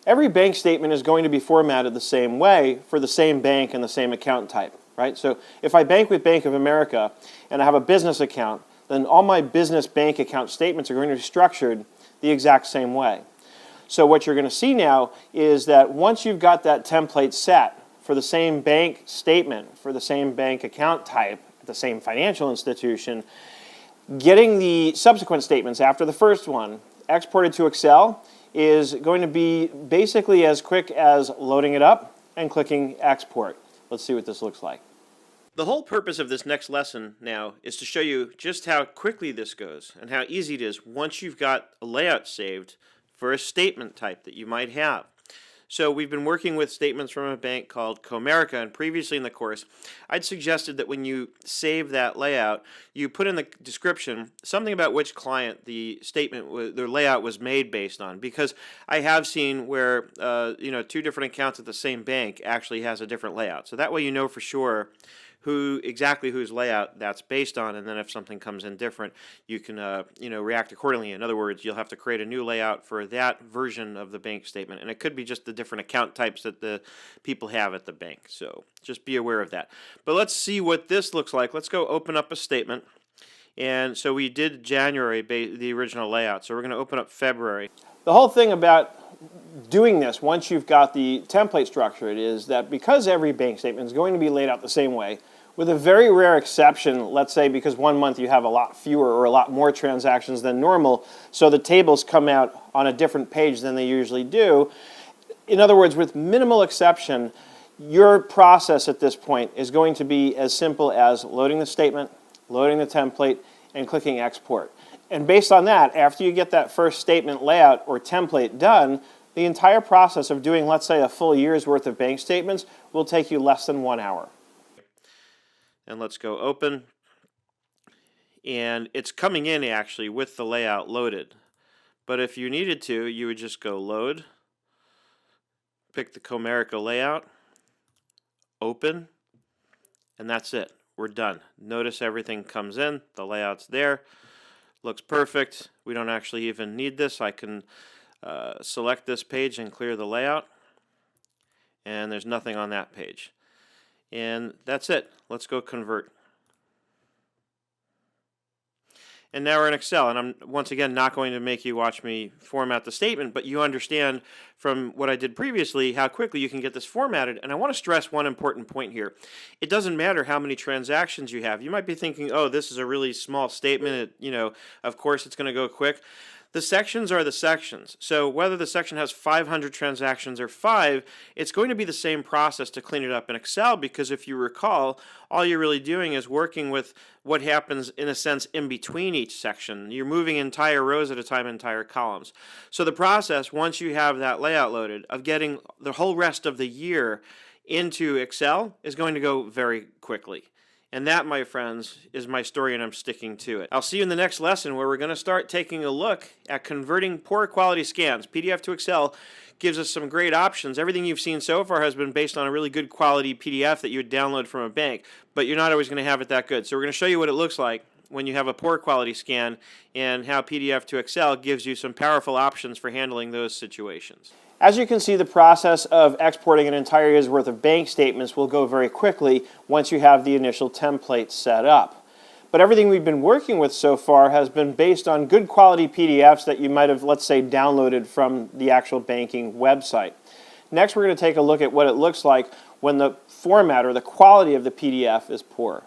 Every bank statement is going to be formatted the same way for the same bank and the same account type, right? So if I bank with Bank of America and I have a business account, then all my business bank account statements are going to be structured the exact same way. So what you're going to see now is that once you've got that template set for the same bank statement, for the same bank account type, at the same financial institution, getting the subsequent statements after the first one exported to Excel is going to be basically as quick as loading it up and clicking export. Let's see what this looks like. The whole purpose of this next lesson now is to show you just how quickly this goes and how easy it is once you've got a layout saved for a statement type that you might have. So we've been working with statements from a bank called Comerica, and previously in the course I'd suggested that when you save that layout, you put in the description something about which client the statement, their layout was made based on, because I have seen where two different accounts at the same bank actually has a different layout. So that way you know for sure exactly whose layout that's based on, and then if something comes in different, you can react accordingly. In other words, you'll have to create a new layout for that version of the bank statement, and it could be just the different account types that the people have at the bank. So just be aware of that. But let's see what this looks like. Let's go open up a statement. And so we did January, the original layout. So we're going to open up February. The whole thing about doing this once you've got the template structured is that because every bank statement is going to be laid out the same way, with a very rare exception, let's say because one month you have a lot fewer or a lot more transactions than normal, so the tables come out on a different page than they usually do. In other words, with minimal exception, your process at this point is going to be as simple as loading the statement, loading the template, and clicking export. And based on that, after you get that first statement layout or template done, the entire process of doing, let's say, a full year's worth of bank statements will take you less than 1 hour. And let's go open. And it's coming in actually with the layout loaded. But if you needed to, you would just go load, pick the Comerica layout, open, and that's it. We're done. Notice everything comes in, the layout's there, looks perfect. We don't actually even need this. I can select this page and clear the layout, and there's nothing on that page. And that's it. Let's go convert. And now we're in Excel, and I'm once again not going to make you watch me format the statement, but you understand from what I did previously how quickly you can get this formatted. And I want to stress one important point here. It doesn't matter how many transactions you have. You might be thinking, oh, this is a really small statement, of course it's going to go quick. The sections are the sections. So whether the section has 500 transactions or 5, it's going to be the same process to clean it up in Excel, because if you recall, all you're really doing is working with what happens in a sense in between each section. You're moving entire rows at a time, entire columns. So the process, once you have that layout loaded, of getting the whole rest of the year into Excel is going to go very quickly. And that, my friends, is my story, and I'm sticking to it. I'll see you in the next lesson, where we're going to start taking a look at converting poor quality scans. PDF2XL gives us some great options. Everything you've seen so far has been based on a really good quality PDF that you would download from a bank, but you're not always going to have it that good. So we're going to show you what it looks like when you have a poor quality scan, and how PDF2XL gives you some powerful options for handling those situations. As you can see, the process of exporting an entire year's worth of bank statements will go very quickly once you have the initial template set up. But everything we've been working with so far has been based on good quality PDFs that you might have, let's say, downloaded from the actual banking website. Next, we're going to take a look at what it looks like when the format or the quality of the PDF is poor.